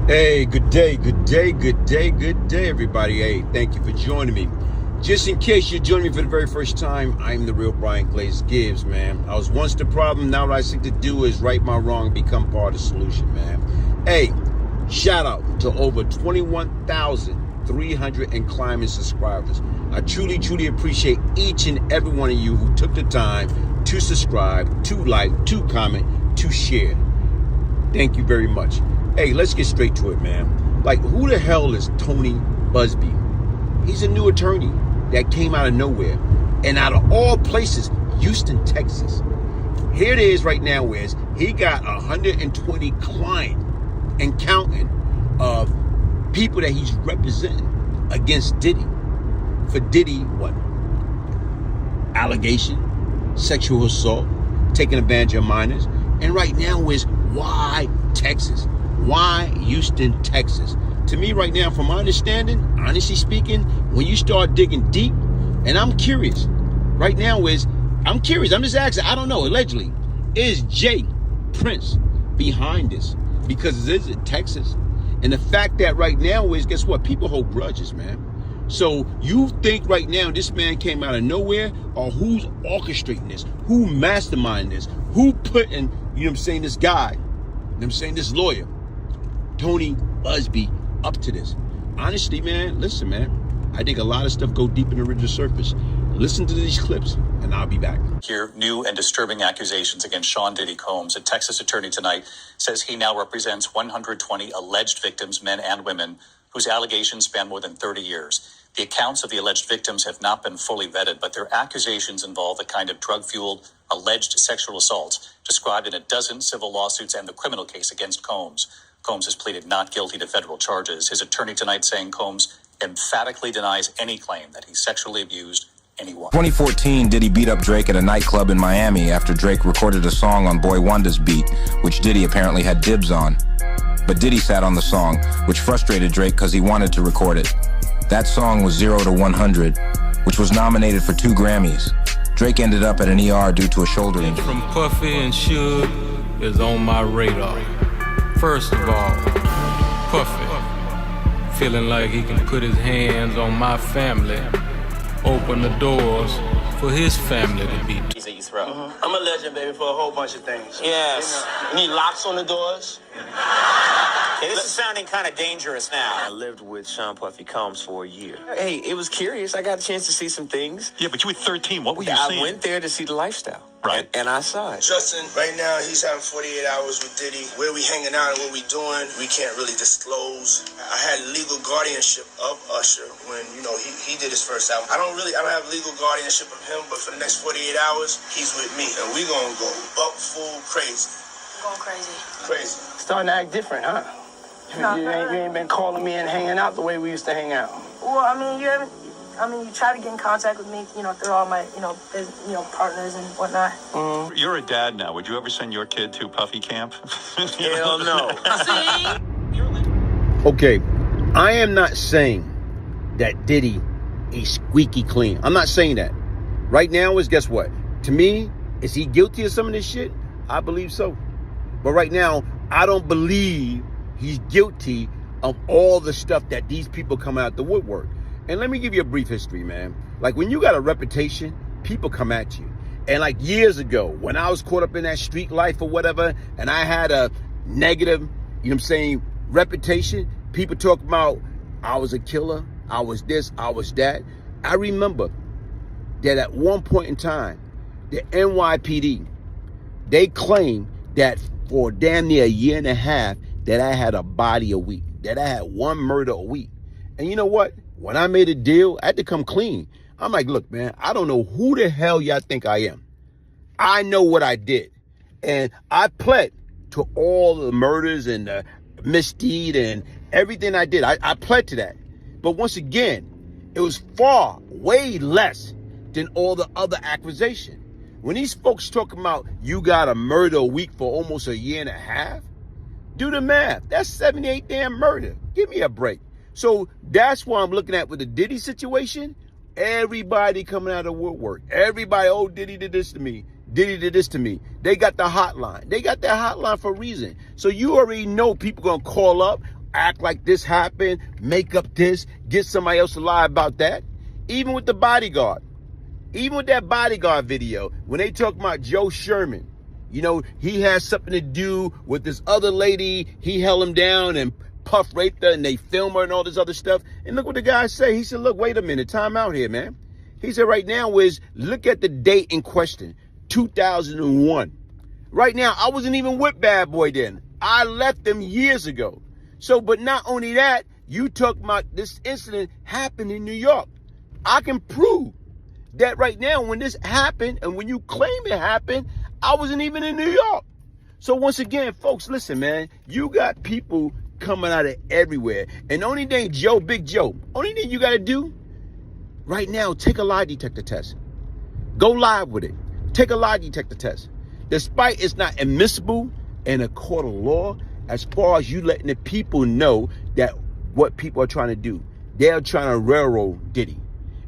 Hey, good day, everybody. Hey, thank you for joining me. Just in case you're joining me for the very first time, I'm the real Brian Glaze Gibbs, man. I was once the problem. Now what I seek to do is right my wrong, become part of the solution, man. Hey, shout out to over 21,300 and climbing subscribers. I truly appreciate each and every one of you who took the time to subscribe, to like, to comment, to share. Thank you very much. Hey, let's get straight to it, man. Like, who the hell is Tony Buzbee? He's a new attorney that came out of nowhere. And out of all places, Houston, Texas. Here it is right now, where he got 120 clients and counting of people that he's representing against Diddy. For Diddy, what? Allegation, sexual assault, taking advantage of minors. And right now is why Texas? Why Houston, Texas? To me right now, from my understanding, honestly speaking, when you start digging deep, and I'm curious, right now I'm curious, I'm just asking, I don't know, allegedly, is Jay Prince behind this? Because it is in Texas. And the fact that right now is, guess what? People hold grudges, man. So you think right now this man came out of nowhere, or who's orchestrating this? Who masterminded this? Who put in, you know what I'm saying, this guy, you know what I'm saying, this lawyer, Tony Buzbee, up to this? Honestly, man, listen, man, I think a lot of stuff go deep in the original surface. Listen to these clips, and I'll be back. Here, new and disturbing accusations against Sean Diddy Combs. A Texas attorney tonight says he now represents 120 alleged victims, men and women, whose allegations span more than 30 years. The accounts of the alleged victims have not been fully vetted, but their accusations involve the kind of drug-fueled alleged sexual assaults described in a dozen civil lawsuits and the criminal case against Combs. Combs has pleaded not guilty to federal charges. His attorney tonight saying Combs emphatically denies any claim that he sexually abused anyone. 2014, Diddy beat up Drake at a nightclub in Miami after Drake recorded a song on Boy Wonder's beat, which Diddy apparently had dibs on. But Diddy sat on the song, which frustrated Drake because he wanted to record it. That song was 0 to 100, which was nominated for 2 Grammys. Drake ended up at an ER due to a shoulder injury. From Puffy and Suge is on my radar. First of all, Puffy, feeling like he can put his hands on my family, open the doors for his family to be. That you throw. I'm a legend, baby, for a whole bunch of things. Yes. You need locks on the doors? Okay, this is sounding kind of dangerous now. I lived with Sean Puffy Combs for a year. Hey, it was curious. I got a chance to see some things. Yeah, but you were 13. What were you seeing? I went there to see the lifestyle. Right. And I saw it. Justin, right now, he's having 48 hours with Diddy. Where we hanging out and what we doing, we can't really disclose. I had legal guardianship of Usher when, he did his first album. I don't have legal guardianship of him, but for the next 48 hours, he's with me. And we gonna go buck full crazy. Going crazy. Crazy. Starting to act different, huh? You ain't been calling me and hanging out the way we used to hang out. Well, you try to get in contact with me, through all my, partners and whatnot. Mm-hmm. You're a dad now. Would you ever send your kid to Puffy camp? Hell no. Okay, I am not saying that Diddy is squeaky clean. I'm not saying that. Right now is, guess what? To me, is he guilty of some of this shit? I believe so. But right now, I don't believe he's guilty of all the stuff that these people come out the woodwork. And let me give you a brief history, man. Like, when you got a reputation, people come at you. And like years ago, when I was caught up in that street life or whatever, and I had a negative, reputation, people talk about I was a killer, I was this, I was that. I remember that at one point in time, the NYPD, they claimed that for damn near a year and a half, that I had a body a week, that I had one murder a week. And you know what? When I made a deal, I had to come clean. I'm like, look, man, I don't know who the hell y'all think I am. I know what I did. And I pled to all the murders and the misdeed and everything I did. I pled to that. But once again, it was far, way less than all the other accusations. When these folks talking about you got a murder a week for almost a year and a half, do the math. That's 78 damn murder. Give me a break. So that's why I'm looking at with the Diddy situation. Everybody coming out of woodwork. Everybody, oh, Diddy did this to me. Diddy did this to me. They got the hotline. They got that hotline for a reason. So you already know people going to call up, act like this happened, make up this, get somebody else to lie about that. Even with the bodyguard. Even with that bodyguard video, when they talk about Joe Sherman, you know, he has something to do with this other lady. He held him down and Puff raped her and they film her and all this other stuff. And look what the guy said. He said, look, wait a minute, time out here, man. He said right now look at the date in question, 2001. Right now, I wasn't even with Bad Boy then. I left them years ago. So, but not only that, you talk about this incident happened in New York. I can prove that right now when this happened and when you claim it happened, I wasn't even in New York. So once again, folks, listen, man, you got people coming out of everywhere. And only thing, Big Joe, only thing you got to do right now, take a lie detector test. Go live with it. Take a lie detector test. Despite it's not admissible in a court of law, as far as you letting the people know that what people are trying to do. They're trying to railroad Diddy.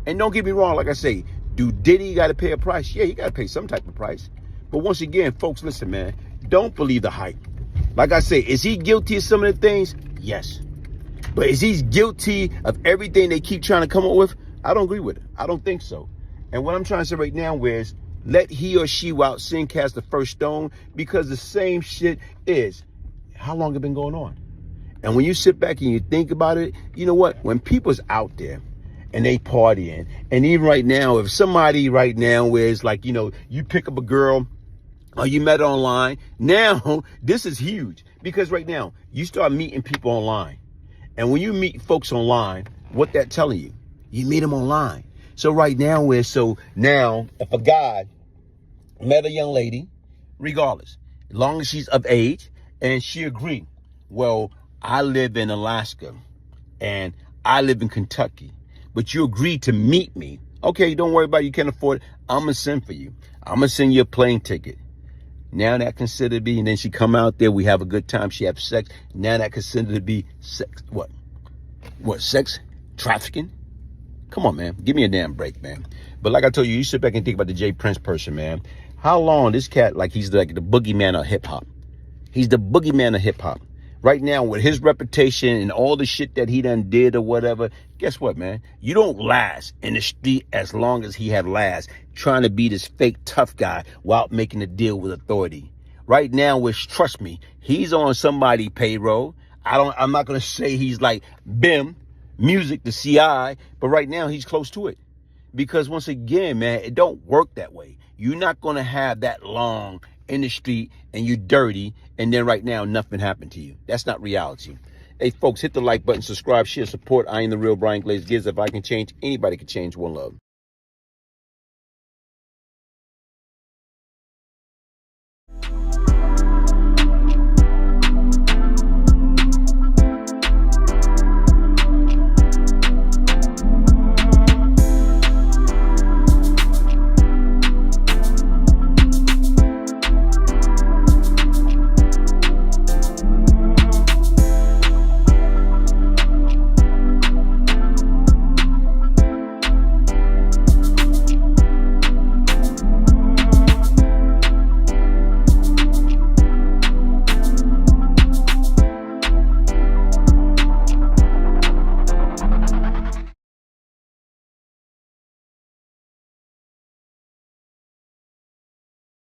And don't get me wrong, like I say, do Diddy got to pay a price? Yeah, he got to pay some type of price. But once again, folks, listen, man, don't believe the hype. Like I say, is he guilty of some of the things? Yes. But is he guilty of everything they keep trying to come up with? I don't agree with it. I don't think so. And what I'm trying to say right now is let he or she out sin cast the first stone, because the same shit is how long it been going on. And when you sit back and you think about it, you know what? When people's out there and they partying, and even right now, if somebody right now is like, you know, you pick up a girl or you met her online, now this is huge, because right now you start meeting people online. And when you meet folks online, what that telling you? You meet them online. So right now now if a guy met a young lady, regardless, as long as she's of age and she agreed, well, I live in Alaska and I live in Kentucky, but you agreed to meet me. Okay, don't worry about it. You can't afford it. I'm going to send for you. I'm going to send you a plane ticket. Now that considered to be, and then she come out there, we have a good time, she have sex. Now that considered to be sex, what, sex trafficking? Come on, man. Give me a damn break, man. But like I told you, you sit back and think about the Jay Prince person, man. How long this cat, like he's like the boogeyman of hip hop. He's the boogeyman of hip hop. Right now, with his reputation and all the shit that he done did or whatever, guess what, man? You don't last in the street as long as he had last, trying to be this fake tough guy while making a deal with authority. Right now, which, trust me, he's on somebody's payroll. I'm not going to say he's like BIM, music, the CI, but right now he's close to it. Because once again, man, it don't work that way. You're not going to have that long in the street and you're dirty and then right now nothing happened to you. That's not reality. Hey, folks, hit the like button, subscribe, share, support. I am the real Brian Glaze Gibbs. If I can change, anybody can change. One love.